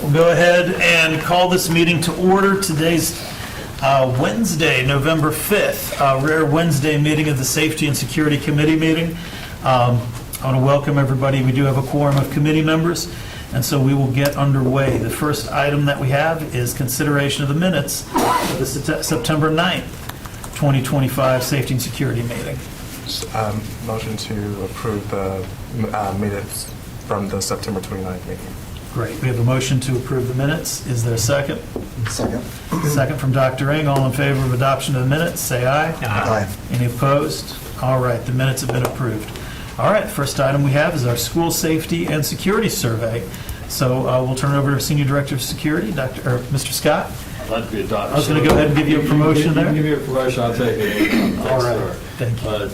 We'll go ahead and call this meeting to order. Today's Wednesday, November 5th, rare Wednesday meeting of the Safety and Security Committee meeting. I want to welcome everybody. We do have a quorum of committee members, and so we will get underway. The first item that we have is consideration of the minutes of the September 9th, 2025 Safety and Security meeting. Motion to approve the minutes from the September 29th meeting. Great. We have a motion to approve the minutes. Is there a second? Second. Second from Dr. Ing. All in favor of adoption of the minutes, say aye. Aye. Any opposed? All right, the minutes have been approved. All right, first item we have is our school safety and security survey. So we'll turn it over to Senior Director of Security, Mr. Scott. I'd like to be a doctor. I was going to go ahead and give you a promotion there. Give me a promotion, I'll take it. All right, thank you.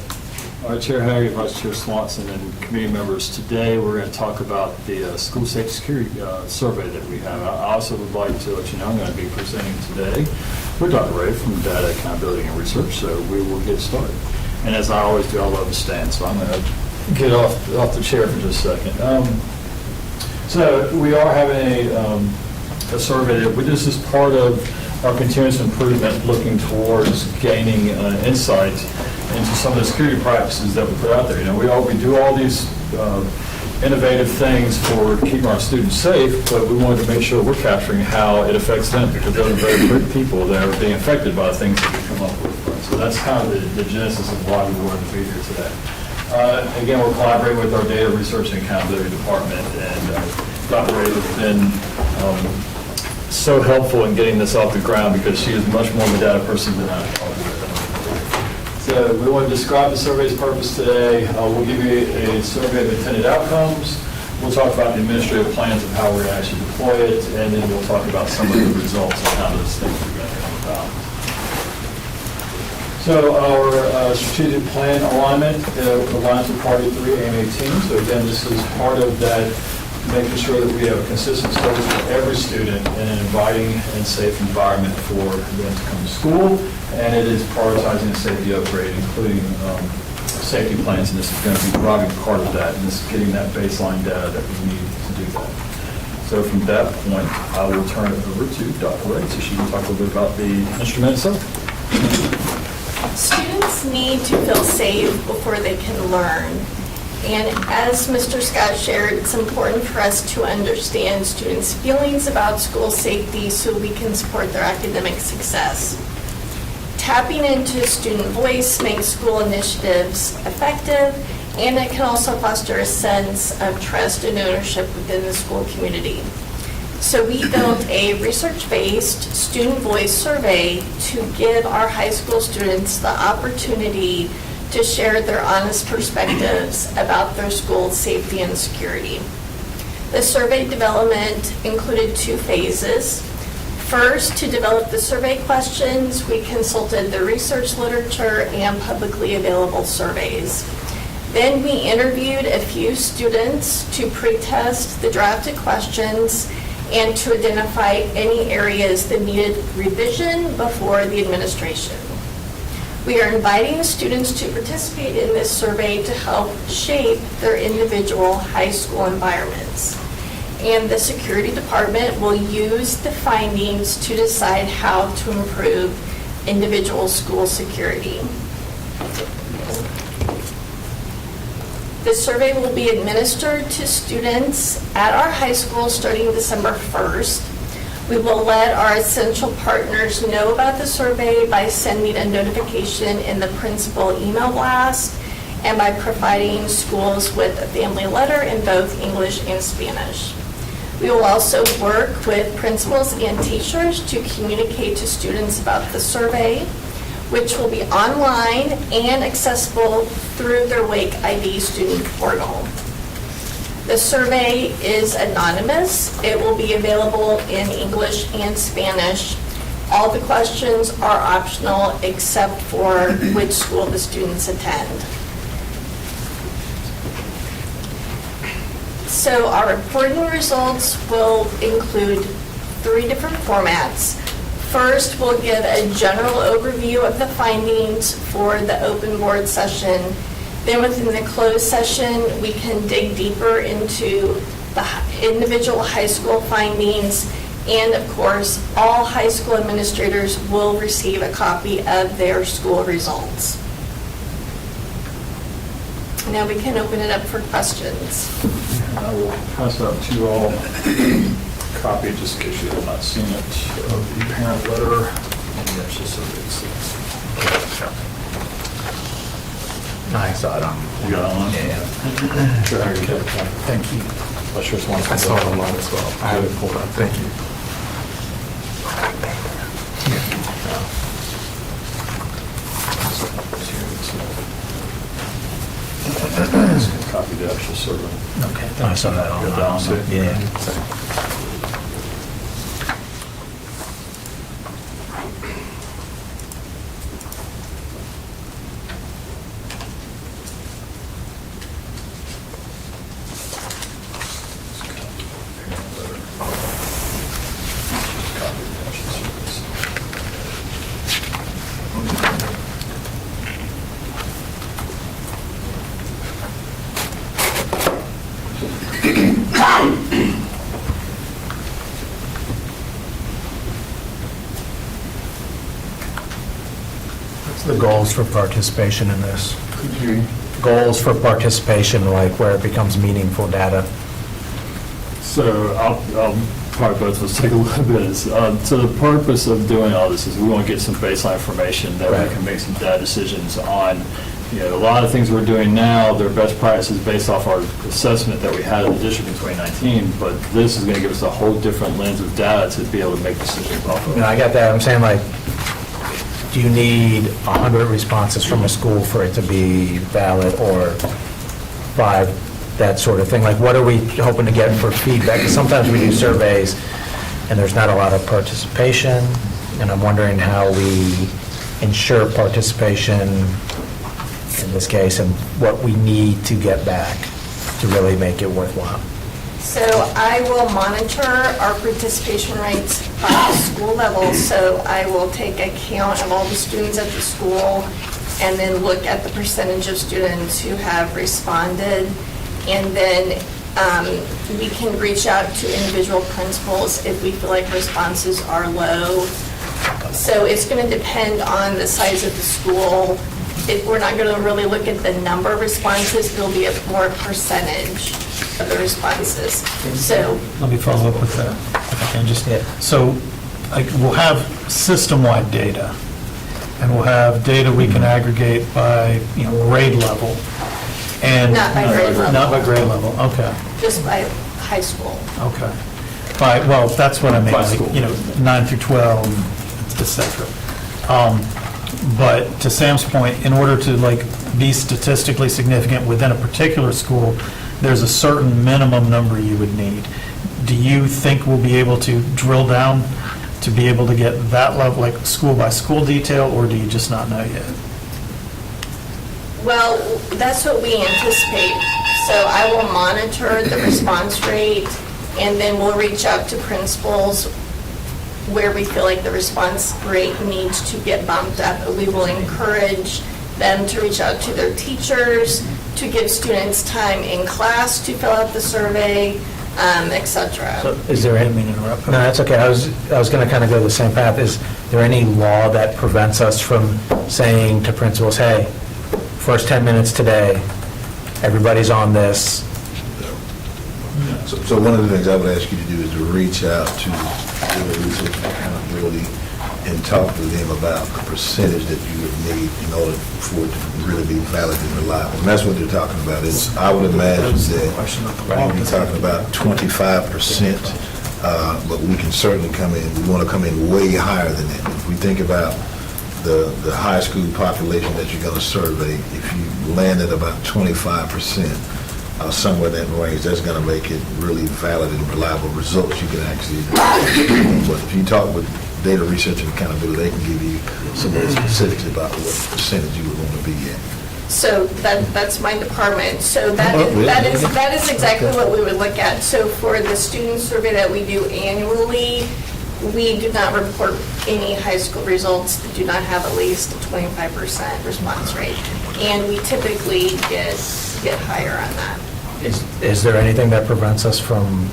Our Chair Harry, Vice Chair Swanson, and committee members, today we're going to talk about the school safety security survey that we have. I also would like to let you know I'm going to be presenting today with Dr. Ray from Data Accountability and Research, so we will get started. And as I always do, I love to stand, so I'm going to get off the chair for just a second. So we are having a survey this is part of our continuous improvement, looking towards gaining insight into some of the security practices that we put out there. You know, we do all these innovative things for keeping our students safe, but we wanted to make sure we're capturing how it affects them, because those are very good people that are being affected by the things that we come up with. So that's kind of the genesis of why we wanted to be here today. Again, we're collaborating with our Data Research and Accountability Department, and Dr. Ray has been so helpful in getting this off the ground, because she is much more of a data person than I am. So we want to describe the survey's purpose today. We'll give you a survey of intended outcomes. We'll talk about the administrative plans of how we're going to actually deploy it, and then we'll talk about some of the results and how those things are going to come about. So our strategic plan alignment aligns with Party 3, AIM 18. So again, this is part of that, making sure that we have a consistent service for every student in an inviting and safe environment for them to come to school. And it is prioritizing a safety upgrade, including safety plans, and this is going to be driving part of that, and this is getting that baseline data that we need to do that. So from that point, I will turn it over to Dr. Ray, so she can talk a little bit about the instrument itself. Students need to feel safe before they can learn. And as Mr. Scott shared, it's important for us to understand students' feelings about school safety so we can support their academic success. Tapping into student voice makes school initiatives effective, and it can also foster a sense of trust and ownership within the school community. So we built a research-based student voice survey to give our high school students the opportunity to share their honest perspectives about their school's safety and security. The survey development included 2 phases. First, to develop the survey questions, we consulted the research literature and publicly available surveys. Then we interviewed a few students to pre-test the drafted questions and to identify any areas that needed revision before the administration. We are inviting students to participate in this survey to help shape their individual high school environments. And the security department will use the findings to decide how to improve individual school security. The survey will be administered to students at our high school starting December 1st. We will let our essential partners know about the survey by sending a notification in the principal email blast and by providing schools with a family letter in both English and Spanish. We will also work with principals and teachers to communicate to students about the survey, which will be online and accessible through their Wake ID student portal. The survey is anonymous. It will be available in English and Spanish. All the questions are optional except for which school the students attend. So our reporting results will include 3 different formats. First, we'll give a general overview of the findings for the open board session. Then within the closed session, we can dig deeper into individual high school findings, and of course, all high school administrators will receive a copy of their school results. Now we can open it up for questions. I will pass out to you all a copy, just in case you have not seen it, of the parent letter and the extra surveys. I saw it on. You got it on? Yeah. Sure, how you doing? Thank you. Let's just one. I saw it online as well. I have it pulled up. Thank you. Copy the extra survey. Okay. I saw that Go down, see? online. Yeah. Copy the extra surveys. What's the goals for participation in this? Could you Goals for participation, like where it becomes meaningful data? So I'll probably both of us take a little bit. So the purpose of doing all this is we want to get some baseline information that Right. we can make some data decisions on. You know, a lot of things we're doing now, they're best practices based off our assessment that we had in the district in 2019, but this is going to give us a whole different lens of data to be able to make decisions off of. You know, I got that. I'm saying, like, do you need 100 responses from a school for it to be valid, or 5, that sort of thing? Like, what are we hoping to get for feedback? 'Cause sometimes we do surveys, and there's not a lot of participation, and I'm wondering how we ensure participation in this case, and what we need to get back to really make it worthwhile. So I will monitor our participation rates by the school level. So I will take account of all the students at the school and then look at the percentage of students who have responded. And then we can reach out to individual principals if we feel like responses are low. So it's going to depend on the size of the school. We're not going to really look at the number of responses, it'll be a more percentage of the responses. So, Let me follow up with that, if I can just, Yeah. so like, we'll have system-wide data, and we'll have data we can aggregate by, you know, grade level, and... Not by grade level. Not by grade level, okay, just by high school. okay. Well, that's what I mean, By like, school. you know, 9 through 12, et cetera. But to Sam's point, in order to like be statistically significant within a particular school, there's a certain minimum number you would need. Do you think we'll be able to drill down to be able to get that level, like school by school detail, or do you just not know yet? Well, that's what we anticipate. So I will monitor the response rate, and then we'll reach out to principals where we feel like the response rate needs to get bumped up. We will encourage them to reach out to their teachers, to give students time in class to fill out the survey, et cetera. So is there I any, didn't mean to interrupt. no, that's okay. I was going to kind of go the same path. Is there any law that prevents us from saying to principals, hey, first 10 minutes today, everybody's on this? So one of the things I would ask you to do is to reach out to the research and accountability and talk to them about the percentage that you would need in order for it to really be valid and reliable. And that's what they're talking about. Is I would imagine that we'd be talking about 25%, but we can certainly come in, we want to come in way higher than that. If we think about the high school population that you're going to survey, if you land at about 25%, somewhere in that range, that's going to make it really valid and reliable results you can actually, but if you talk with data research and accountability, they can give you some more specifics about what percentage you would want to be at. So that's my department. So that is exactly what we would look at. So for the student survey that we do annually, we do not report any high school results that do not have at least a 25% response rate. And we typically get higher on that. Is there anything that prevents us from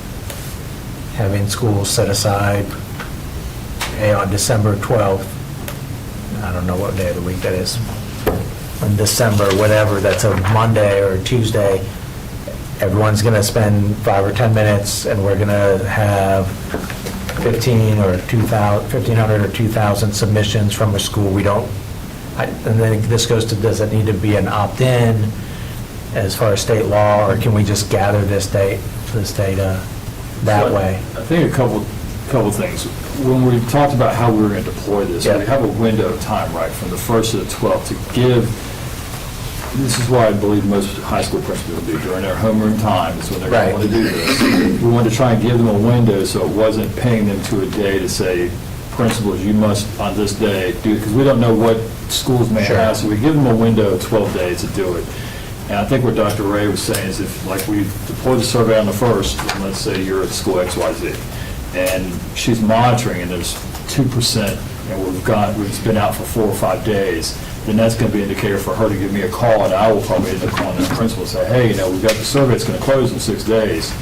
having schools set aside, hey, on December 12th, I don't know what day of the week that is, in December, whatever, that's a Monday or Tuesday, everyone's going to spend 5 or 10 minutes, and we're going to have 1,500 or 2,000 submissions from a school. We don't, and then this goes to, does it need to be an opt-in as far as state law, or can we just gather this data that So way? I think a couple things. When we talked about how we were going to deploy this, Yeah. we have a window of time, right, from the 1st to the 12th to give, this is why I believe most high school principals do during their homeroom time is when they're going to want to do this. We wanted to try and give them a window so it wasn't paying them to a day to say, principals, you must on this day do, because we don't know what schools may Sure. have, so we give them a window of 12 days to do it. And I think what Dr. Ray was saying is if, like, we deploy the survey on the 1st, and let's say you're at school XYZ, and she's monitoring, and there's 2%, and it's been out for 4 or 5 days, then that's going to be an indicator for her to give me a call, and I will probably end up calling the principal and say, hey, we've got the survey, it's going to close in 6 days.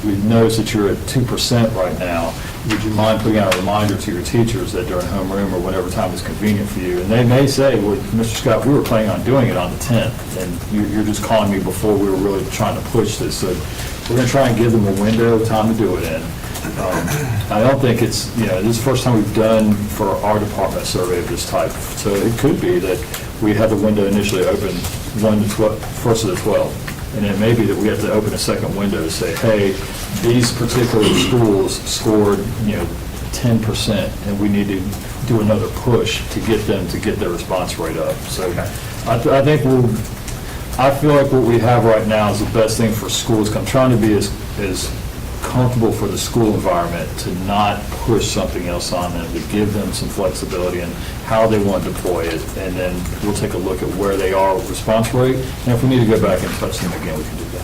We've noticed that you're at 2% right now. Would you mind putting out a reminder to your teachers that during homeroom or whatever time is convenient for you? And they may say, well, Mr. Scott, we were planning on doing it on the 10th, and you're just calling me before we were really trying to push this. So we're going to try and give them a window of time to do it in. I don't think it's, this is the first time we've done for our department a survey of this type. So it could be that we had the window initially open 1st to the 12th. And it may be that we have to open a second window to say, hey, these particular schools scored, 10%, and we need to do another push to get them to get their response rate up. So I feel like what we have right now is the best thing for schools. I'm trying to be as comfortable for the school environment to not push something else on them, to give them some flexibility in how they want to deploy it, and then we'll take a look at where they are with response rate, and if we need to go back and touch them again, we can do that.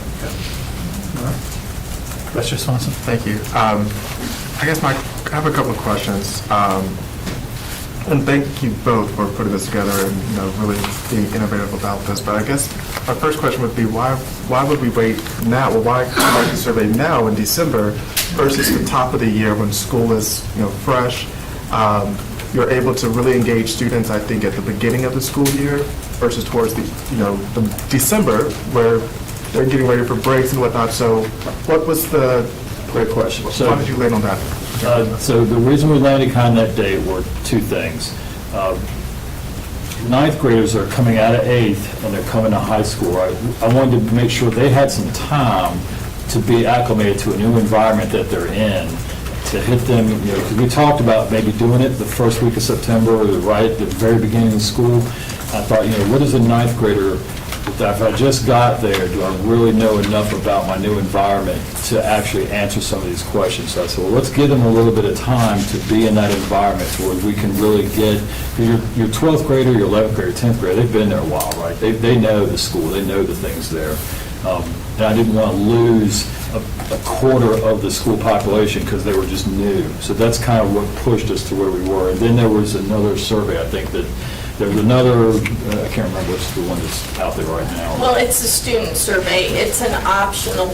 Mr. Swanson? Thank you. I guess I have a couple of questions. And thank you both for putting this together and, really being innovative about this. But I guess my first question would be, why would we wait now? Well, why conduct the survey now in December versus the top of the year when school is, fresh? You're able to really engage students, I think, at the beginning of the school year versus towards the December where they're getting ready for breaks and whatnot. So what was the... Great question. Why did you land on that? So the reason we landed on that date were 2 things. Ninth graders are coming out of 8th and they're coming to high school, right? I wanted to make sure they had some time to be acclimated to a new environment that they're in, to hit them, because we talked about maybe doing it the first week of September or right at the very beginning of school. I thought, what is a 9th grader, if I just got there, do I really know enough about my new environment to actually answer some of these questions? So I said, well, let's give them a little bit of time to be in that environment where we can really get, your 12th grader, your 11th grader, 10th grader, they've been there a while, right? They know the school, they know the things there. And I didn't want to lose a quarter of the school population because they were just new. So that's kind of what pushed us to where we were. And then there was another survey, I think, that there was another, I can't remember what's the one that's out there right now. Well, it's a student survey. It's an optional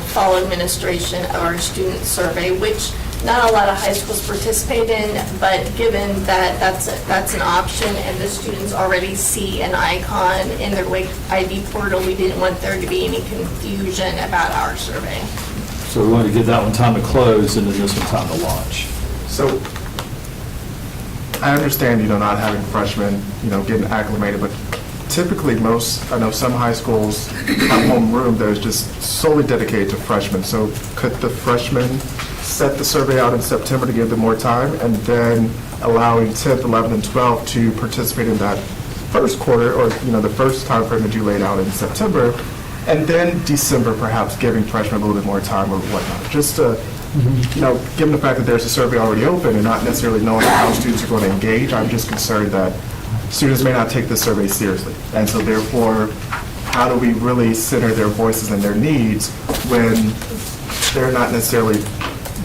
fall administration of our student survey, which not a lot of high schools participate in, but given that that's an option and the students already see an icon in their Wake ID portal, we didn't want there to be any confusion about our survey. So we wanted to give that one time to close and then this one time to launch. So I understand, not having freshmen, getting acclimated, but typically I know some high schools have homeroom that is just solely dedicated to freshmen. So could the freshmen set the survey out in September to give them more time and then allowing 10th, 11th, and 12th to participate in that first quarter or, the first time frame that you laid out in September, and then December perhaps giving freshmen a little bit more time or whatnot, just to, given the fact that there's a survey already open and not necessarily knowing how students are going to engage, I'm just concerned that students may not take this survey seriously. And so therefore, how do we really center their voices and their needs when they're not necessarily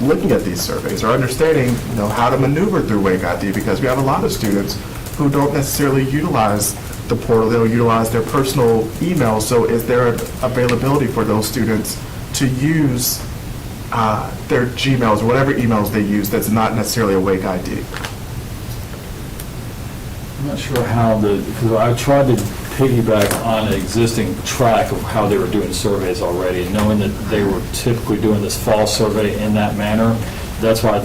looking at these surveys or understanding, how to maneuver through Wake ID, because we have a lot of students who don't necessarily utilize the portal, they'll utilize their personal email. So is there an availability for those students to use their Gmails or whatever emails they use that's not necessarily a Wake ID? I'm not sure how because I tried to piggyback on an existing track of how they were doing surveys already, and knowing that they were typically doing this fall survey in that manner, that's why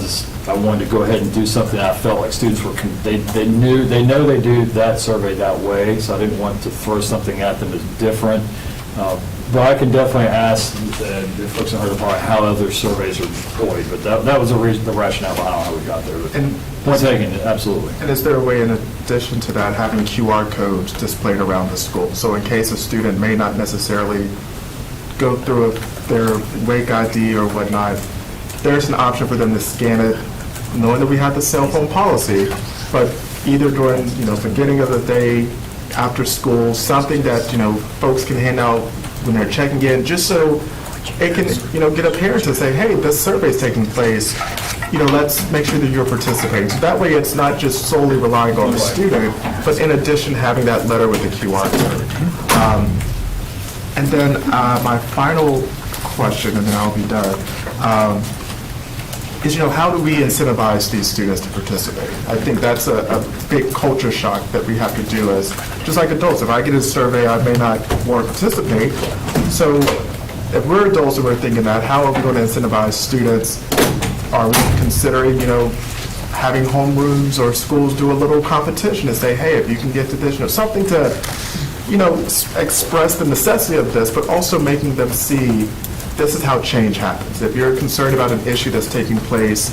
I wanted to go ahead and do something I felt like students were, they know they do that survey that way, so I didn't want to throw something at them that's different. But I can definitely ask the folks in Heard about how other surveys are deployed, but that was the rationale behind how we got there. And Point taken, absolutely. And is there a way, in addition to that, having QR codes displayed around the school? So in case a student may not necessarily go through their Wake ID or whatnot, there's an option for them to scan it, knowing that we have the cell phone policy, but either during, beginning of the day, after school, something that, folks can hand out when they're checking in, just so it can, get a parent to say, hey, this survey's taking place, let's make sure that you're participating. So that way, it's not just solely relying on the student, but in addition, having that letter with the QR code. And then my final question, and then I'll be done, is, how do we incentivize these students to participate? I think that's a big culture shock that we have to do as, just like adults. If I get a survey, I may not want to participate. So if we're adults and we're thinking that, how are we going to incentivize students? Are we considering, having homerooms or schools do a little competition and say, hey, if you can get to this, something to, express the necessity of this, but also making them see this is how change happens. If you're concerned about an issue that's taking place,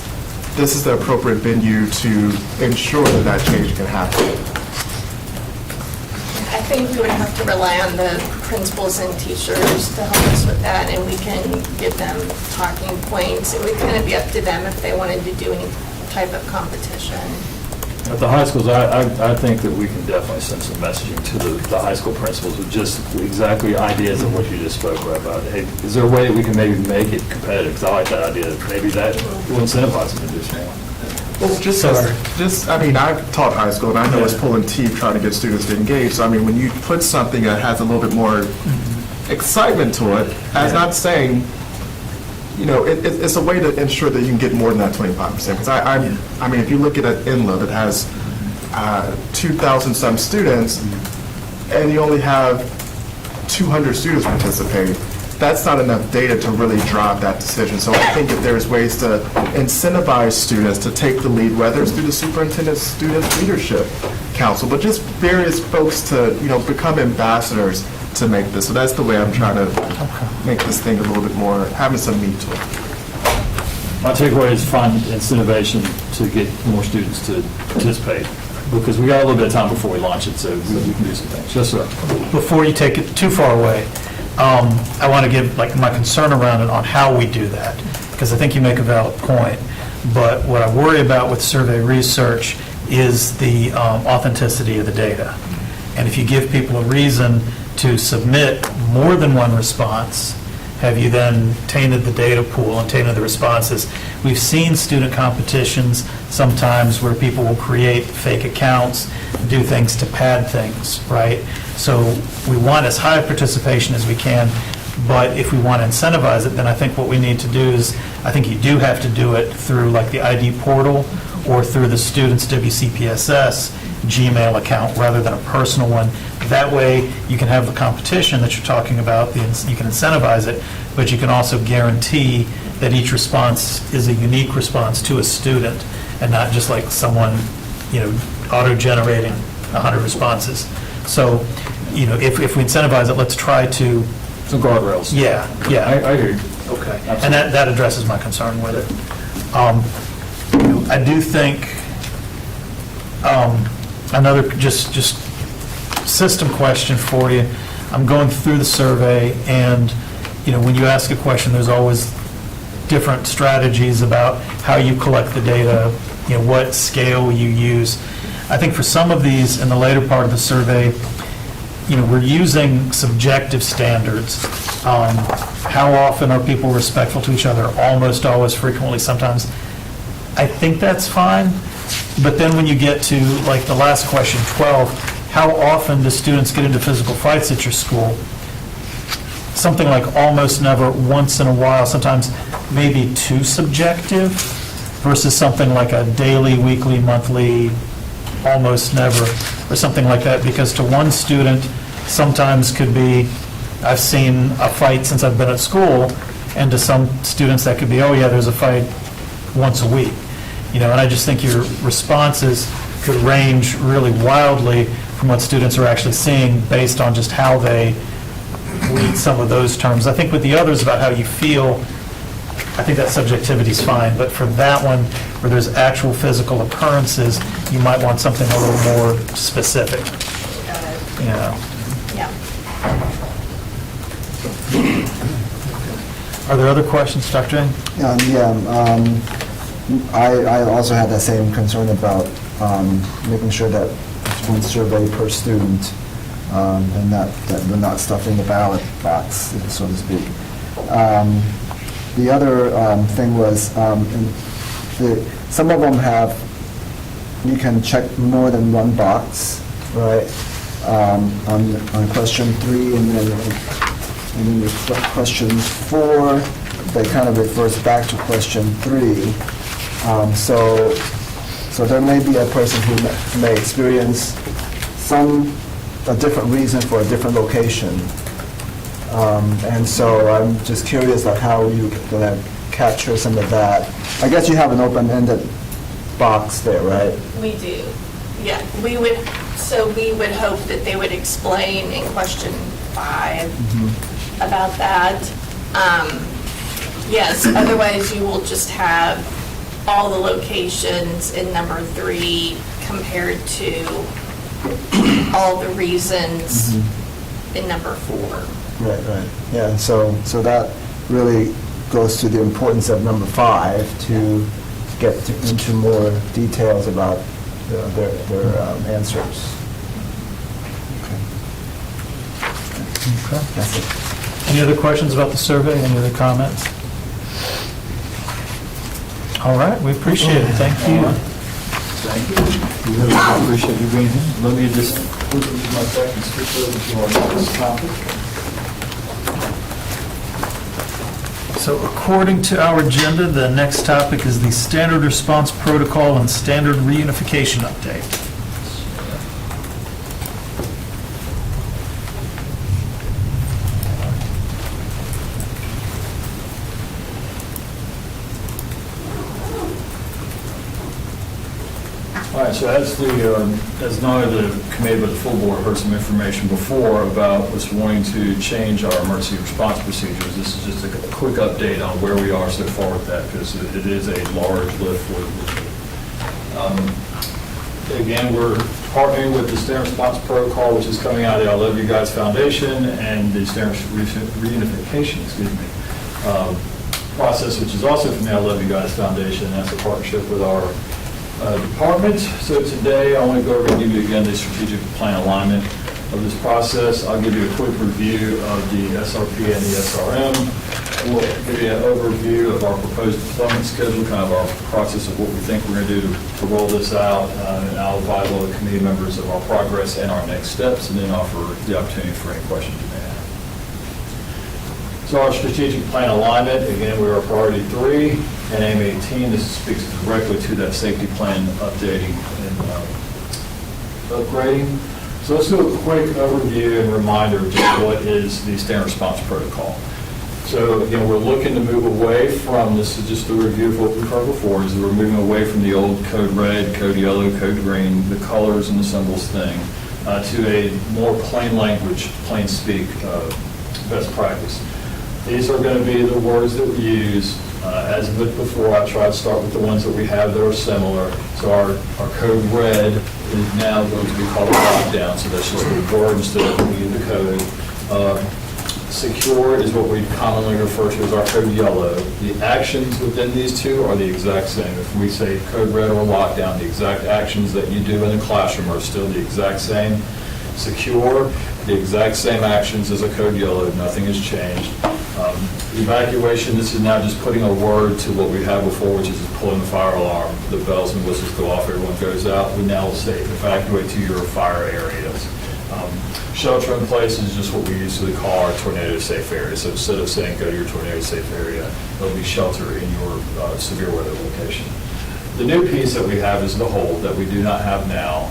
this is the appropriate venue to ensure that that change can happen. I think we would have to rely on the principals and teachers to help us with that, and we can give them talking points. It would kind of be up to them if they wanted to do any type of competition. At the high schools, I think that we can definitely send some messaging to the high school principals with just exactly ideas of what you just spoke about. Hey, is there a way that we can maybe make it competitive? Because I like that idea. Maybe that will incentivize them to do something. Well, I've taught high school, and I know it's pulling teeth trying to get students to engage. So, when you put something that has a little bit more excitement to it, as not saying, it's a way to ensure that you can get more than that 25%. Because if you look at an INLA that has 2,000 some students, and you only have 200 students participate, that's not enough data to really drive that decision. So I think if there's ways to incentivize students to take the lead, whether it's through the superintendent student leadership council, but just various folks to, become ambassadors to make this. So that's the way I'm trying to make this thing a little bit more, having some meat to it. My takeaway is find incentivization to get more students to participate, because we got a little bit of time before we launch it, so we can do some things. Yes, sir. Before you take it too far away, I want to give my concern around it on how we do that, because I think you make a valid point. But what I worry about with survey research is the authenticity of the data. And if you give people a reason to submit more than one response, have you then tainted the data pool and tainted the responses? We've seen student competitions sometimes where people will create fake accounts, do things to pad things, right? So we want as high participation as we can, but if we want to incentivize it, then I think what we need to do is, I think you do have to do it through the ID portal or through the student's WCPSS Gmail account rather than a personal one. That way, you can have the competition that you're talking about, you can incentivize it, but you can also guarantee that each response is a unique response to a student and not just like someone, auto-generating 100 responses. So, if we incentivize it, let's try to... Some guardrails. Yeah. I hear you. Okay. And that addresses my concern with it. I do think another just system question for you. I'm going through the survey, and when you ask a question, there's always different strategies about how you collect the data, what scale you use. I think for some of these in the later part of the survey, we're using subjective standards. How often are people respectful to each other? Almost always, frequently, sometimes. I think that's fine. But then when you get to the last question, 12, how often do students get into physical fights at your school? something like almost never, once in a while, sometimes maybe too subjective versus something like a daily, weekly, monthly, almost never, or something like that, because to one student, sometimes could be, I've seen a fight since I've been at school, and to some students, that could be, oh yeah, there's a fight once a week. You know, and I just think your responses could range really wildly from what students are actually seeing based on just how they read some of those terms. I think with the others about how you feel, I think that subjectivity is fine, but for that one, where there's actual physical occurrences, you might want something a little more specific, you know. Yeah. Are there other questions, Dr. Ng? I also had that same concern about making sure that it's one survey per student, and that we're not stuffing the ballot box, so to speak. The other thing was, some of them have, you can check more than one box, right? On question 3, and then the question 4, that kind of refers back to question 3. So there may be a person who may experience a different reason for a different location. And so I'm just curious like how you're going to capture some of that. I guess you have an open-ended box there, right? We do, yeah. We would hope that they would explain in question 5 about that. Yes, otherwise you will just have all the locations in number 3 compared to all the reasons in number 4. Right. Yeah, so that really goes to the importance of number 5 to get into more details about their answers. Okay. That's it. Any other questions about the survey? Any other comments? All right, we appreciate it. Thank you. Thank you. We really appreciate you being here. Let me just quickly use my back and switch over to our next topic. So according to our agenda, the next topic is the standard response protocol and standard reunification update. All right, so as not only the committee but the full board heard some information before about us wanting to change our emergency response procedures. This is just a quick update on where we are so far with that, because it is a large lift for the district. Again, we're partnering with the Standard Response Protocol, which is coming out of the I Love You Guys Foundation, and the Standard Reunification, process, which is also from the I Love You Guys Foundation. That's a partnership with our department. So today, I want to go over and give you again the strategic plan alignment of this process. I'll give you a quick review of the SRP and the SRM. We'll give you an overview of our proposed deployment schedule, kind of our process of what we think we're going to do to roll this out, and I'll advise all the committee members of our progress and our next steps, and then offer the opportunity for any questions you may have. So our strategic plan alignment, again, we are priority 3 and aim 18. This speaks directly to that safety plan updating and upgrading. So let's do a quick overview and reminder of just what is the standard response protocol. So again, we're looking to move away from, this is just a review of what we've heard before, is we're moving away from the old code red, code yellow, code green, the colors and the symbols thing, to a more plain language, plain speak best practice. These are going to be the words that we use. As with before, I try to start with the ones that we have that are similar. So our code red is now going to be called a lockdown, so that's just the word instead of reading the code. Secure is what we commonly refer to as our code yellow. The actions within these two are the exact same. If we say code red or lockdown, the exact actions that you do in the classroom are still the exact same. Secure, the exact same actions as a code yellow, nothing has changed. Evacuation, this is now just putting a word to what we had before, which is pulling the fire alarm. The bells and whistles go off, everyone goes out. We now say evacuate to your fire areas. Shelter in place is just what we usually call our tornado-safe area. So instead of saying, go to your tornado-safe area, there'll be shelter in your severe weather location. The new piece that we have is the hold that we do not have now.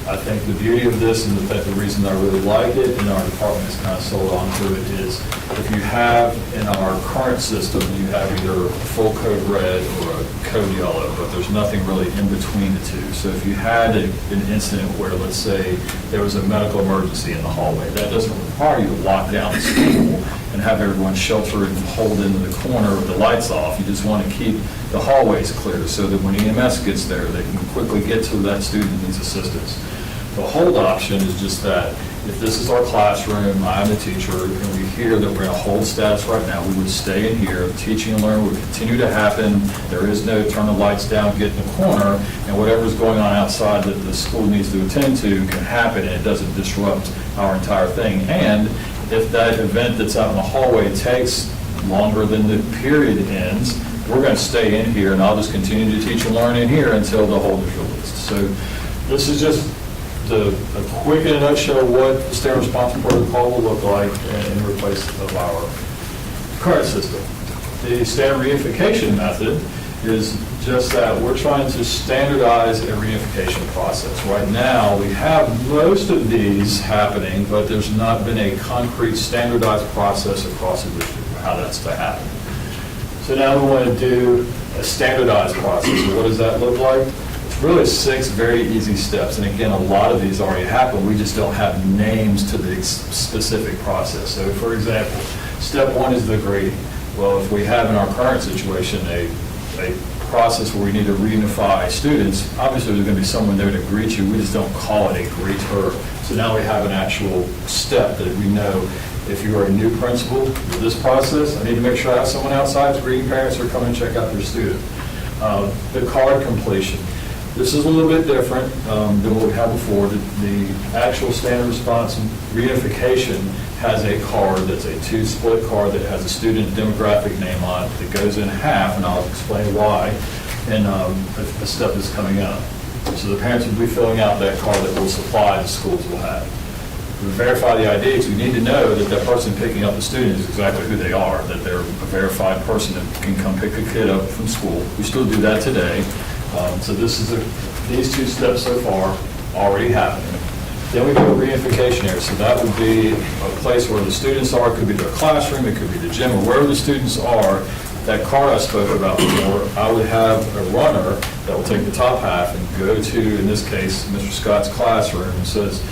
I think the beauty of this and the reason I really like it and our department has kind of sold onto it is if you have in our current system, you have either full code red or a code yellow, but there's nothing really in between the two. So if you had an incident where, let's say, there was a medical emergency in the hallway, that doesn't require you to lock down the school and have everyone shelter and hold into the corner with the lights off. You just want to keep the hallways clear so that when EMS gets there, they can quickly get to that student who needs assistance. The hold option is just that if this is our classroom, I'm the teacher, and we hear that we're in a hold status right now, we would stay in here, teaching and learning would continue to happen. There is no turn the lights down, get in the corner, and whatever's going on outside that the school needs to attend to can happen, and it doesn't disrupt our entire thing. And if that event that's out in the hallway takes longer than the period ends, we're going to stay in here, and I'll just continue to teach and learn in here until the hold is released. So this is just a quick in a nutshell what the STEM response protocol will look like in replace of our current system. The standard reunification method is just that we're trying to standardize a reunification process. Right now, we have most of these happening, but there's not been a concrete standardized process across the district for how that's to happen. So now we want to do a standardized process. So what does that look like? Really 6 very easy steps, and again, a lot of these already happen, we just don't have names to the specific process. So for example, step 1 is the grading. Well, if we have in our current situation a process where we need to reunify students, obviously there's going to be someone there to greet you, we just don't call it a greeter. So now we have an actual step that we know if you are a new principal with this process, I need to make sure I have someone outside to greet parents or come and check out their student. The card completion. This is a little bit different than what we had before. The actual standard response reunification has a card that's a 2-split card that has a student demographic name on it that goes in half, and I'll explain why, and a step is coming up. So the parents will be filling out that card that we'll supply the schools will have. We verify the ID because we need to know that that person picking up the student is exactly who they are, that they're a verified person that can come pick a kid up from school. We still do that today. So this is these 2 steps so far already happening. Then we go to reunification area. So that would be a place where the students are. It could be their classroom, it could be the gym, or wherever the students are. That card I spoke about before, I would have a runner that will take the top half and go to, in this case, Mr. Scott's classroom and says,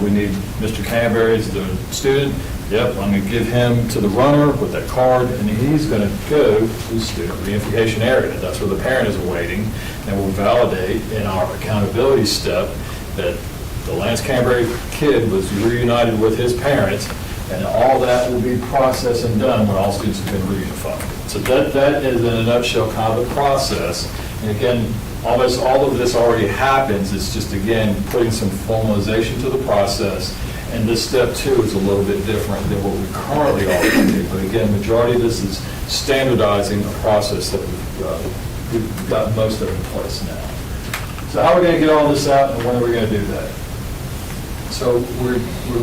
we need Mr. Canterbury as the student. Yep, I'm going to give him to the runner with that card, and he's going to go to the student reunification area. That's where the parent is awaiting, and we'll validate in our accountability step that the Lance Canterbury kid was reunited with his parents, and all that will be processed and done when all students have been reunified. So that is, in a nutshell, kind of the process. And again, almost all of this already happens. It's just, again, putting some formalization to the process. And this step 2 is a little bit different than what we currently already do. But again, majority of this is standardizing a process that we've got most of it in place now. So how are we going to get all this out, and when are we going to do that? So we're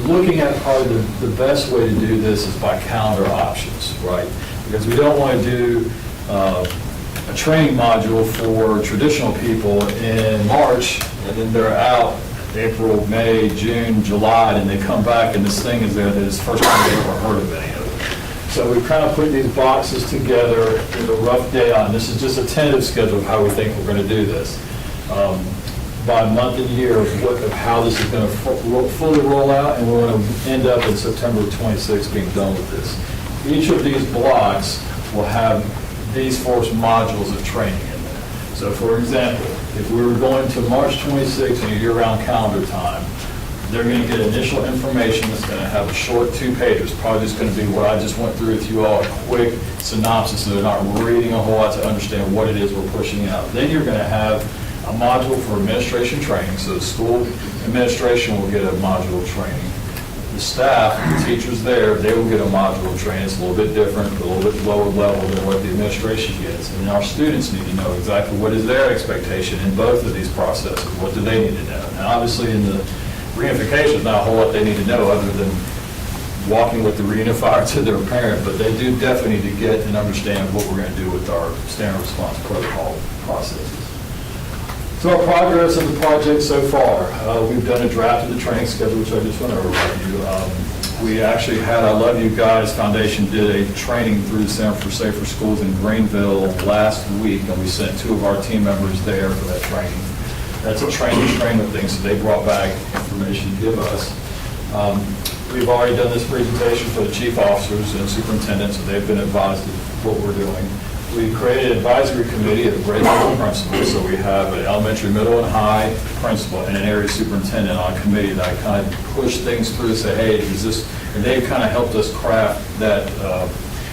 looking at probably the best way to do this is by calendar options, right? Because we don't want to do a training module for traditional people in March, and then they're out April, May, June, July, and they come back and this thing is there that is the first time they've ever heard of any of it. So we've kind of put these boxes together with a rough day on. This is just a tentative schedule of how we think we're going to do this. By month and year of how this is going to fully roll out, and we're going to end up in September 26th being done with this. Each of these blocks will have these 4 modules of training in there. So for example, if we were going to March 26th in a year-round calendar time, they're going to get initial information that's going to have a short 2-pager. Probably just going to be what I just went through with you all, a quick synopsis so they're not reading a whole lot to understand what it is we're pushing out. Then you're going to have a module for administration training. So the school administration will get a module of training. The staff, the teachers there, they will get a module of training. It's a little bit different, a little bit lower level than what the administration gets. And our students need to know exactly what is their expectation in both of these processes. What do they need to know? And obviously in the reunification is not a whole lot they need to know other than walking with the reunifier to their parent, but they do definitely need to get and understand what we're going to do with our standard response protocol processes. So our progress of the project so far, we've done a draft of the training schedule, which I just went over with you. We actually had, I Love You Guys Foundation did a training through the Center for Safer Schools in Greenville last week, and we sent 2 of our team members there for that training. That's a train-the-trainer thing, so they brought back information to give us. We've already done this presentation for the chief officers and superintendents, so they've been advised of what we're doing. We created an advisory committee of grade level principals, so we have an elementary, middle, and high principal and an area superintendent on a committee that kind of push things through, say, hey, is this, and they've kind of helped us craft that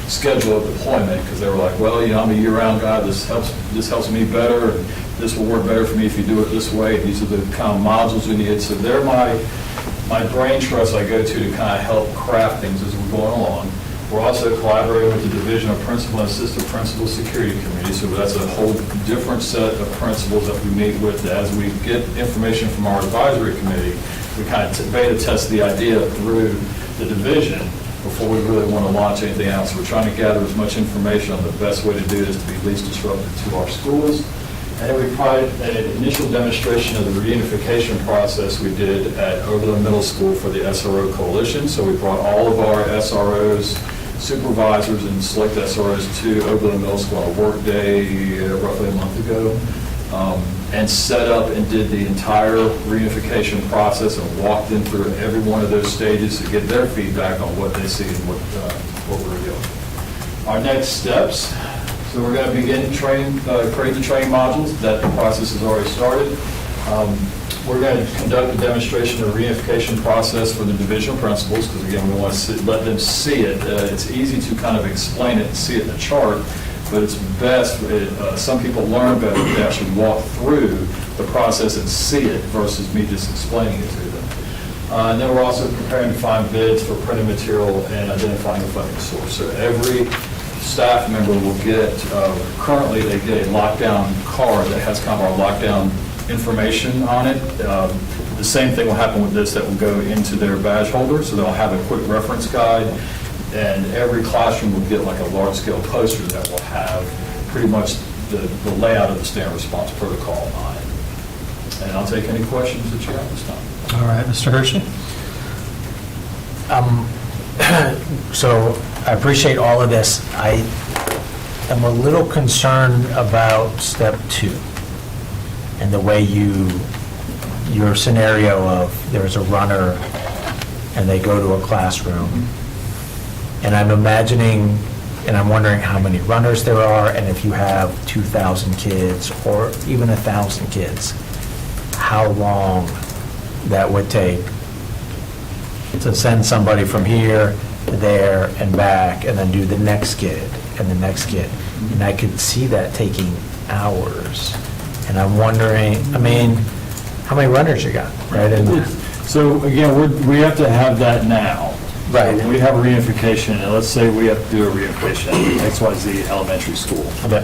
schedule of deployment, because they were like, well, I'm a year-round guy, this helps me better, and this will work better for me if you do it this way. These are the kind of modules we need. So they're my brain trust I go to kind of help craft things as we're going along. We're also collaborating with the Division of Principal and Assistant Principal Security Committee, so that's a whole different set of principals that we meet with. As we get information from our advisory committee, we kind of beta test the idea through the division before we really want to launch anything else. We're trying to gather as much information on the best way to do this to be least disruptive to our schools. And then we provided an initial demonstration of the reunification process we did at Oberlin Middle School for the SRO Coalition. So we brought all of our SROs, supervisors, and select SROs to Oberlin Middle School on a work day roughly a month ago, and set up and did the entire reunification process and walked them through every one of those stages to get their feedback on what they see and what we're doing. Our next steps. So we're going to begin creating the training modules. That process has already started. We're going to conduct a demonstration of the reunification process for the division principals, because again, we want to let them see it. It's easy to kind of explain it and see it in a chart, but it's best, some people learn better if they actually walk through the process and see it versus me just explaining it to them. And then we're also preparing to find bids for printed material and identifying a funding source. So every staff member will get, currently they get a lockdown card that has kind of our lockdown information on it. The same thing will happen with this, that will go into their badge holder, so they'll have a quick reference guide, and every classroom will get like a large-scale poster that will have pretty much the layout of the standard response protocol on it. And I'll take any questions that you have this time. All right, Mr. Hershey? So I appreciate all of this. I am a little concerned about step 2 and the way your scenario of there's a runner and they go to a classroom. And I'm imagining, and I'm wondering how many runners there are, and if you have 2,000 kids or even 1,000 kids, how long that would take to send somebody from here to there and back, and then do the next kid and the next kid. And I could see that taking hours. And I'm wondering, how many runners you got, right? And So again, we have to have that now. Right. So we have a reunification, and let's say we have to do a reunification at XYZ elementary school. Okay.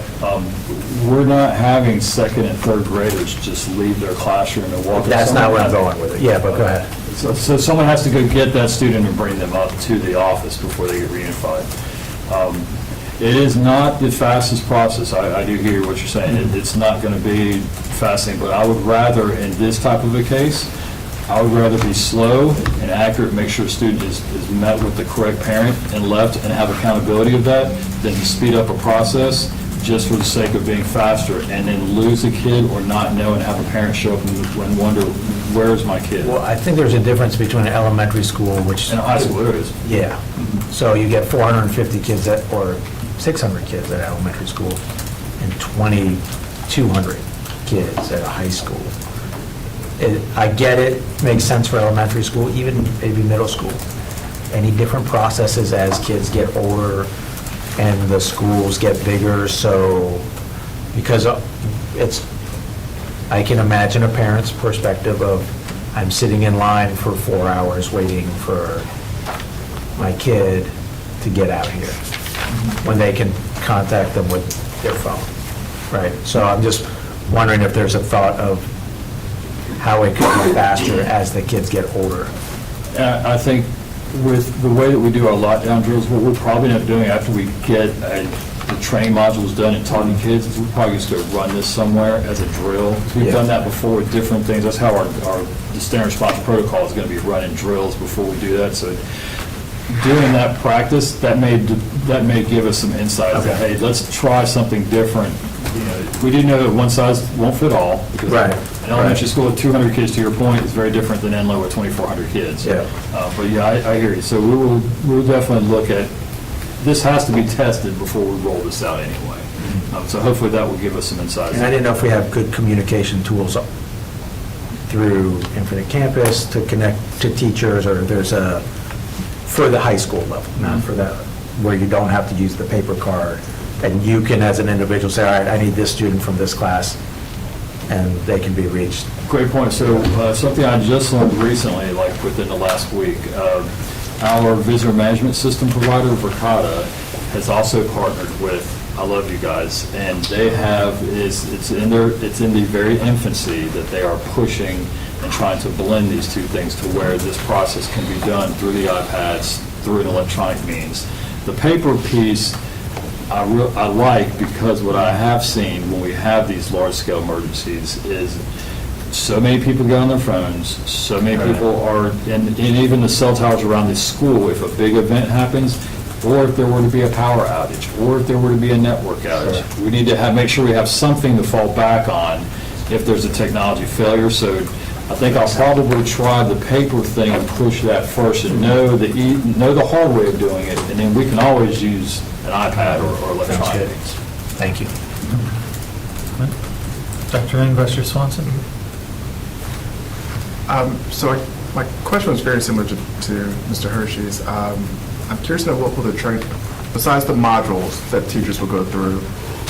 We're not having second and third graders just leave their classroom and walk. That's not where I'm going with it. Yeah, but go ahead. So someone has to go get that student and bring them up to the office before they get reunified. It is not the fastest process. I do hear what you're saying. It's not going to be fascinating, but I would rather, in this type of a case, I would rather be slow and accurate, make sure a student is met with the correct parent and left and have accountability of that, than to speed up a process just for the sake of being faster and then lose a kid or not know and have a parent show up and wonder, where's my kid? Well, I think there's a difference between an elementary school, which... In high school, there is. Yeah. So you get 450 kids or 600 kids at elementary school and 2,200 kids at a high school. I get it, makes sense for elementary school, even maybe middle school. Any different processes as kids get older and the schools get bigger, so, because I can imagine a parent's perspective of, I'm sitting in line for 4 hours waiting for my kid to get out here, when they can contact them with their phone, right? So I'm just wondering if there's a thought of how it could be faster as the kids get older. I think with the way that we do our lockdown drills, what we'll probably end up doing after we get the training modules done and taught to kids, is we'll probably just go run this somewhere as a drill. We've Yeah. done that before with different things. That's how the standard response protocol is going to be running drills before we do that. So doing that practice, that may give us some insight that, hey, let's try something different. You know, we do know that one size won't fit all, because Right. an elementary school with 200 kids, to your point, is very different than Enloe with 2,400 kids. Yeah. But yeah, I hear you. So we'll definitely look at, this has to be tested before we roll this out anyway. So hopefully that will give us some insights. And I didn't know if we have good communication tools through Infinite Campus to connect to teachers, or there's a, for the high school level, not for that, where you don't have to use the paper card, and you can, as an individual, say, all right, I need this student from this class, and they can be reached. Great point. So something I just learned recently, like within the last week, our visitor management system provider, Verkada, has also partnered with I Love You Guys, and they have, it's in the very infancy that they are pushing and trying to blend these two things to where this process can be done through the iPads, through an electronic means. The paper piece, I like, because what I have seen when we have these large-scale emergencies is so many people get on their phones, so many people are, and even the cell towers around the school, if a big event happens, or if there were to be a power outage, or if there were to be a network outage, we need to make sure we have something to fall back on if there's a technology failure. So I think I'll probably try the paper thing and push that first, and know the hard way of doing it, and then we can always use an iPad or electronic means. Thank you. Dr. Ingresser Swanson? My question was very similar to Mr. Hershey's. I'm curious to know what will the train, besides the modules that teachers will go through,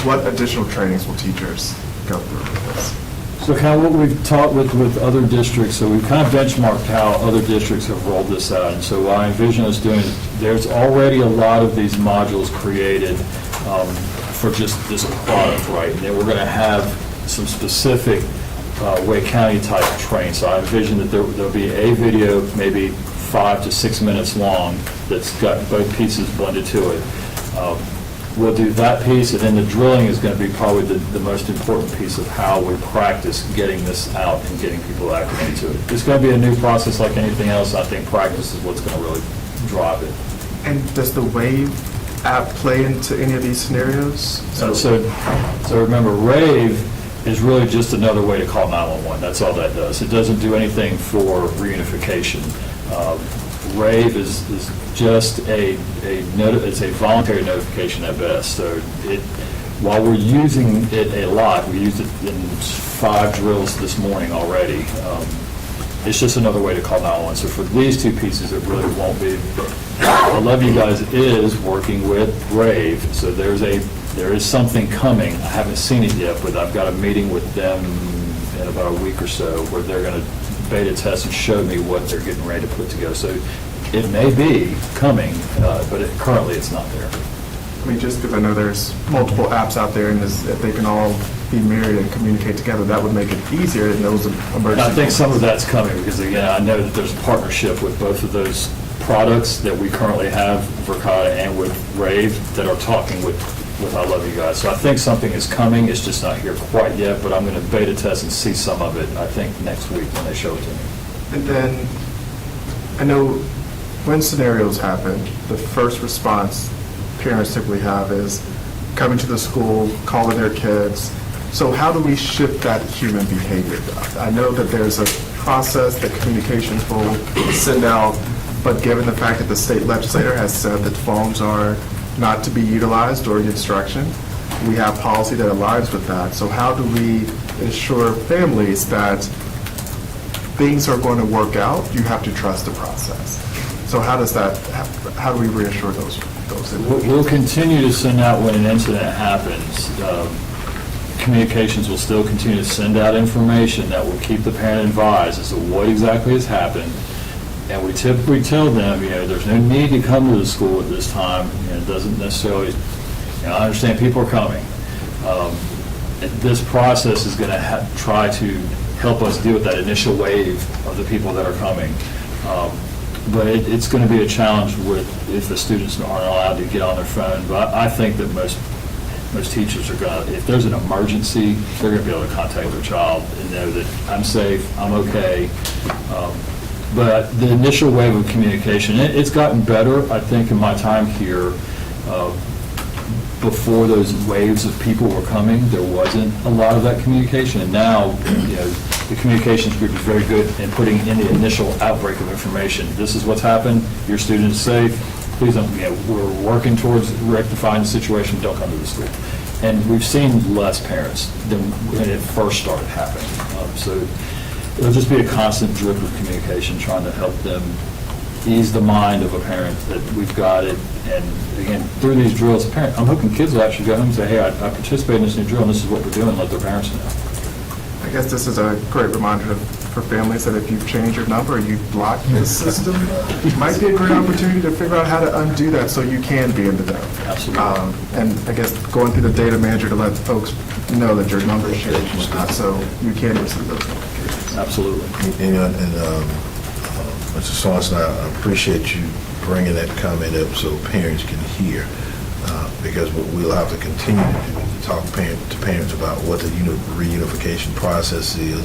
what additional trainings will teachers go through with this? So kind of what we've taught with other districts, so we've kind of benchmarked how other districts have rolled this out. And so what I envision us doing, there's already a lot of these modules created for just this product, right? And then we're going to have some specific Wake County type training. So I envision that there'll be a video, maybe 5 to 6 minutes long, that's got both pieces blended to it. We'll do that piece, and then the drilling is going to be probably the most important piece of how we practice getting this out and getting people acclimated to it. It's going to be a new process like anything else. I think practice is what's going to really drive it. And does the Wave app play into any of these scenarios? So remember, Rave is really just another way to call 911. That's all that does. It doesn't do anything for reunification. Rave is just it's a voluntary notification at best. So while we're using it a lot, we used it in 5 drills this morning already. It's just another way to call 911. So for these two pieces, it really won't be. I Love You Guys is working with Rave, so there is something coming. I haven't seen it yet, but I've got a meeting with them in about a week or so where they're going to beta test and show me what they're getting ready to put together. So it may be coming, but currently it's not there. I mean, just because I know there's multiple apps out there, and if they can all be married and communicate together, that would make it easier in those emergencies. I think some of that's coming because, again, I know that there's a partnership with both of those products that we currently have, Verkada and with Rave, that are talking with I Love You Guys. So I think something is coming. It's just not here quite yet, but I'm going to beta test and see some of it, I think, next week when they show it to me. And then, I know when scenarios happen, the first response parents typically have is coming to the school, calling their kids. So how do we shift that human behavior? I know that there's a process that communications will send out, but given the fact that the state legislator has said that phones are not to be utilized during instruction, we have policy that aligns with that. So how do we ensure families that things are going to work out? You have to trust the process. So how do we reassure those individuals? We'll continue to send out when an incident happens. Communications will still continue to send out information that will keep the parent advised as to what exactly has happened. And we typically tell them, there's no need to come to the school at this time. It doesn't necessarily, I understand people are coming. This process is going to try to help us deal with that initial wave of the people that are coming. But it's going to be a challenge if the students aren't allowed to get on their phone. But I think that most teachers are going to, if there's an emergency, they're going to be able to contact their child and know that I'm safe, I'm okay. But the initial wave of communication, it's gotten better, I think, in my time here. Before those waves of people were coming, there wasn't a lot of that communication. And now, the communications group is very good in putting in the initial outbreak of information. This is what's happened, your student is safe, please don't, we're working towards rectifying the situation, don't come to the school. And we've seen less parents than when it first started happening. So it'll just be a constant drip of communication, trying to help them ease the mind of a parent that we've got it. And again, through these drills, I'm hoping kids will actually go home and say, hey, I participated in this new drill, and this is what we're doing, let their parents know. I guess this is a great reminder for families that if you change your number, you block the system, it might be a great opportunity to figure out how to undo that so you can be in the know. Absolutely. And I guess going through the data manager to let folks know that your number is changed, so you can receive those notifications. Absolutely. And Mr. Swanson, I appreciate you bringing that comment up so parents can hear, because what we'll have to continue to do is talk to parents about what the reunification process is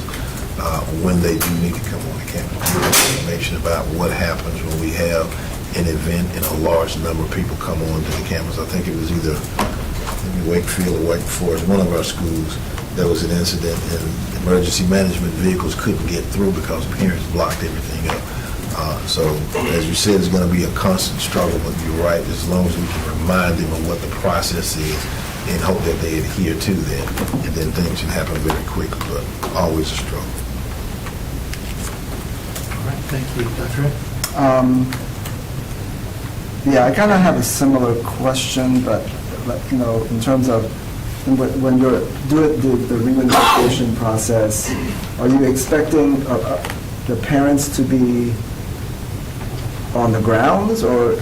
when they do need to come on the campus. Give them information about what happens when we have an event and a large number of people come on to the campus. I think it was either maybe Wakefield or Wake Forest, one of our schools. There was an incident and emergency management vehicles couldn't get through because parents blocked everything up. So, as you said, it's going to be a constant struggle, but you're right, as long as we can remind them of what the process is and hope that they adhere to that, and then things should happen very quickly, but always a struggle. All right, thank you. Dr. Ed? Yeah, I kind of have a similar question, but, in terms of when you're doing the reunification process, are you expecting the parents to be on the grounds or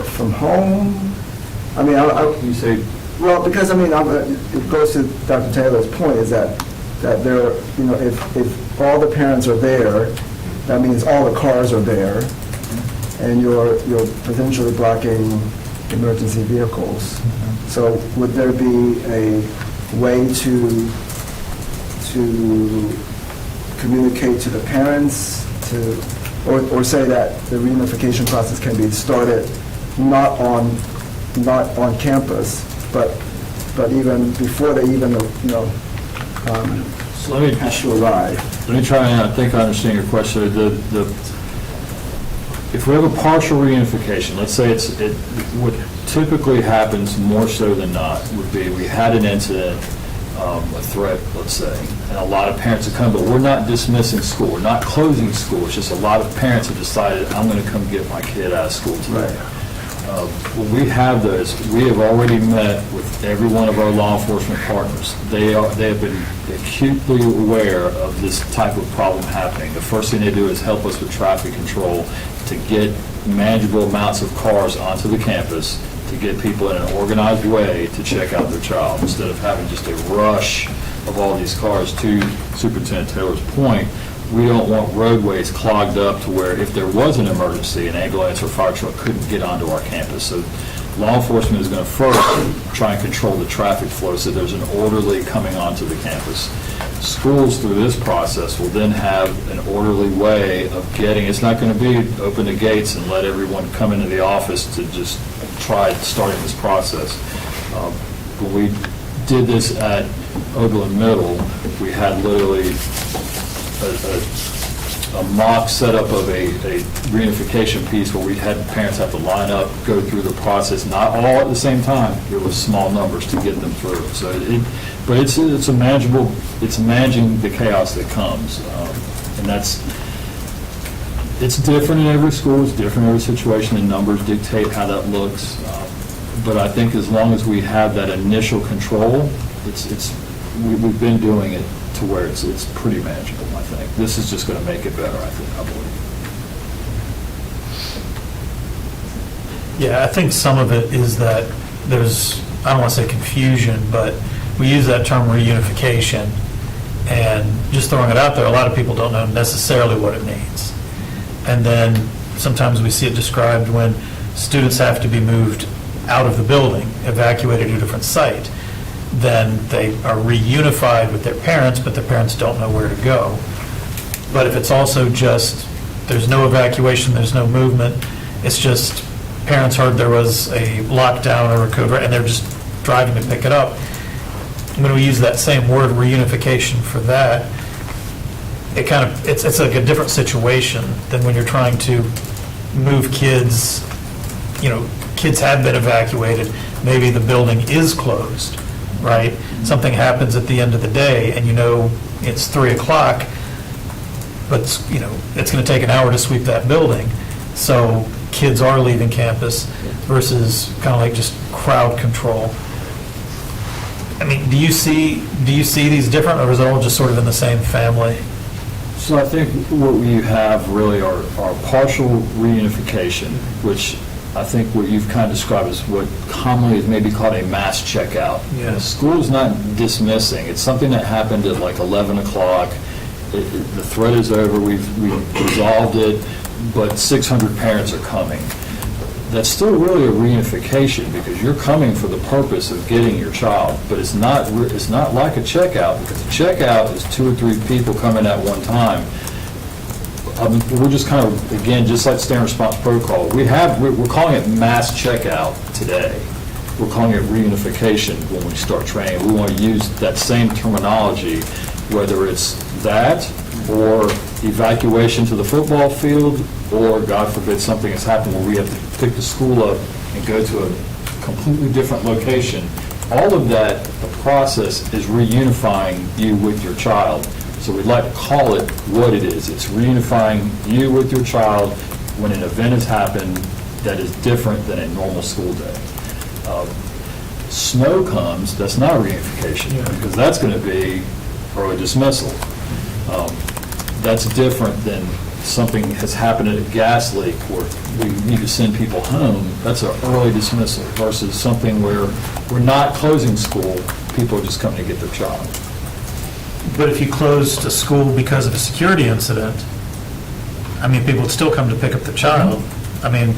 from home? I mean, You say, well, because it goes to Dr. Taylor's point is that there, if all the parents are there, that means all the cars are there, and you're potentially blocking emergency vehicles. So would there be a way to communicate to the parents or say that the reunification process can be started not on campus, but even before they even so let me have to arrive? Let me try and I think I understand your question. If we have a partial reunification, let's say what typically happens more so than not would be we had an incident, a threat, let's say, and a lot of parents have come, but we're not dismissing school, we're not closing school. It's just a lot of parents have decided, I'm going to come get my kid out of school today. When we have those, we have already met with every one of our law enforcement partners. They have been acutely aware of this type of problem happening. The first thing they do is help us with traffic control to get manageable amounts of cars onto the campus, to get people in an organized way to check out their child, instead of having just a rush of all these cars. To Superintendent Taylor's point, we don't want roadways clogged up to where if there was an emergency, an ambulance or fire truck couldn't get onto our campus. So law enforcement is going to first try and control the traffic flow so there's an orderly coming onto the campus. Schools through this process will then have an orderly way of getting, it's not going to be open the gates and let everyone come into the office to just try starting this process. When we did this at Oberlin Middle, we had literally a mock setup of a reunification piece where we had parents have to line up, go through the process, not all at the same time. There was small numbers to get them through. So, but it's a manageable. It's managing the chaos that comes, and it's different in every school. It's different in every situation. The numbers dictate how that looks. But I think as long as we have that initial control, we've been doing it to where it's pretty manageable, I think. This is just going to make it better, I believe. Yeah, I think some of it is that there's, I don't want to say confusion, but we use that term reunification, And just throwing it out there, a lot of people don't know necessarily what it means. And then sometimes we see it described when students have to be moved out of the building, evacuated to a different site, then they are reunified with their parents, but their parents don't know where to go. But if it's also just, there's no evacuation, there's no movement, it's just parents heard there was a lockdown or a code red, and they're just driving to pick it up. When we use that same word, reunification, for that, it kind of, it's like a different situation than when you're trying to move kids. You know, kids have been evacuated, maybe the building is closed, right? Something happens at the end of the day, and you know it's 3 o'clock, but, you know, it's going to take an hour to sweep that building. So kids are leaving campus versus kind of like just crowd control. I mean, do you see these different, or is it all just sort of in the same family? So I think what we have really are partial reunification, which I think what you've kind of described is what commonly is maybe called a mass checkout. Yeah. The school's not dismissing. It's something that happened at like 11 o'clock. The threat is over, we've resolved it, but 600 parents are coming. That's still really a reunification, because you're coming for the purpose of getting your child, but it's not like a checkout, because a checkout is 2 or 3 people coming at one time. We're just kind of, again, just like standard response protocol, we're calling it mass checkout today. We're calling it reunification when we start training. We want to use that same terminology, whether it's that or evacuation to the football field, or God forbid something has happened where we have to pick the school up and go to a completely different location. All of that, the process is reunifying you with your child. So we'd like to call it what it is. It's reunifying you with your child when an event has happened that is different than a normal school day. Snow comes, that's not reunification, because that's going to be early dismissal. That's different than something has happened at a gas leak where we need to send people home. That's an early dismissal versus something where we're not closing school, people are just coming to get their child. But if you closed a school because of a security incident, I mean, people would still come to pick up the child. I mean,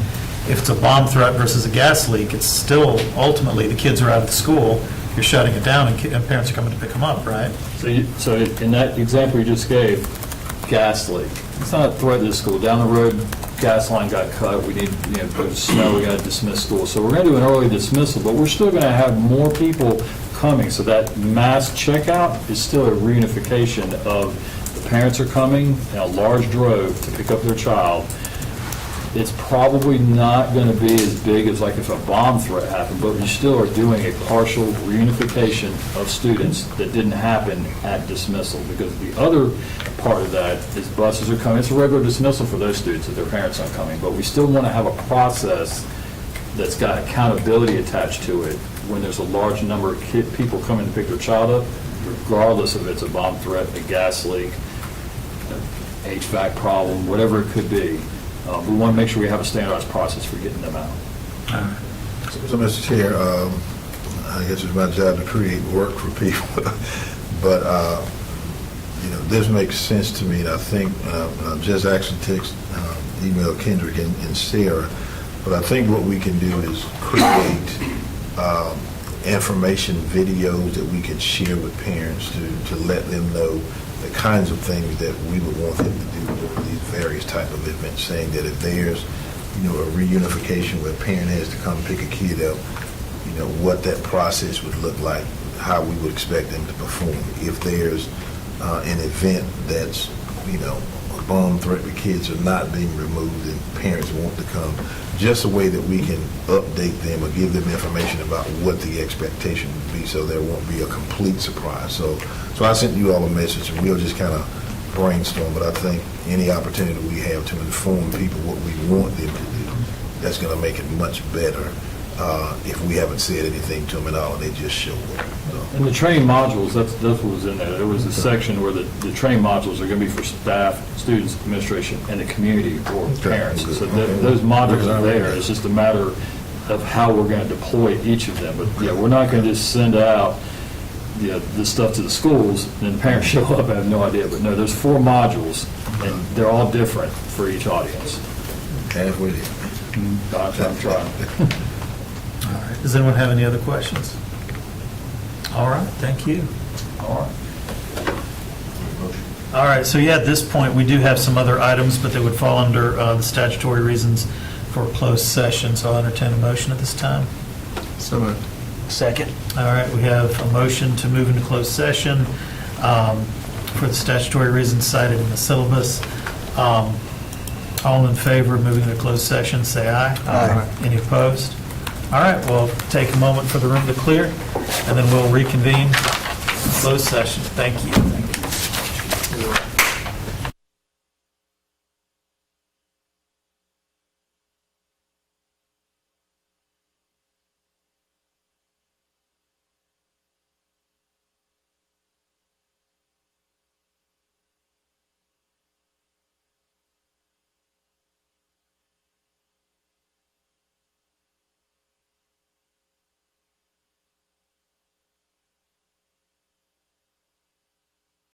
if it's a bomb threat versus a gas leak, it's still, ultimately, the kids are out of the school, you're shutting it down, and parents are coming to pick them up, right? So in that example you just gave, gas leak, it's not a threat to the school. Down the road, gas line got cut, we need, there's snow, we got to dismiss school. So we're going to do an early dismissal, but we're still going to have more people coming. So that mass checkout is still a reunification of the parents are coming in a large drove to pick up their child. It's probably not going to be as big as like if a bomb threat happened, but we still are doing a partial reunification of students that didn't happen at dismissal, because the other part of that is buses are coming. It's a regular dismissal for those students if their parents aren't coming, but we still want to have a process that's got accountability attached to it when there's a large number of people coming to pick their child up, regardless if it's a bomb threat, a gas leak, an HVAC problem, whatever it could be. We want to make sure we have a standardized process for getting them out. So, Mr. Chair, I guess it's my job to create work for people, but, this makes sense to me, and I think, just actually email Kendrick and Sarah, but I think what we can do is create information videos that we can share with parents to let them know the kinds of things that we would want them to do over these various type of events, saying that if there's, a reunification where a parent has to come pick a kid up, what that process would look like, how we would expect them to perform. If there's an event that's, a bomb threat where kids are not being removed and parents want to come, just a way that we can update them or give them information about what the expectation would be, so there won't be a complete surprise. So I sent you all a message, and we'll just kind of brainstorm, but I think any opportunity we have to inform people what we want them to do, that's going to make it much better if we haven't said anything to them at all and they just show up. And the training modules, that's what was in there. There was a section where the training modules are going to be for staff, students, administration, and the community or parents. So those modules are there. It's just a matter of how we're going to deploy each of them. But yeah, we're not going to just send out the stuff to the schools, and then parents show up, I have no idea. But no, there's 4 modules, and they're all different for each audience. Halfway there. I'm trying. Does anyone have any other questions? All right, thank you. All right. All right, so yeah, at this point, we do have some other items, but they would fall under the statutory reasons for closed session, so I'll entertain a motion at this time. So moved. Second. All right, we have a motion to move into closed session for the statutory reasons cited in the syllabus. All in favor of moving to closed session, say aye. Aye. Any opposed? All right, we'll take a moment for the room to clear, and then we'll reconvene closed session. Thank you.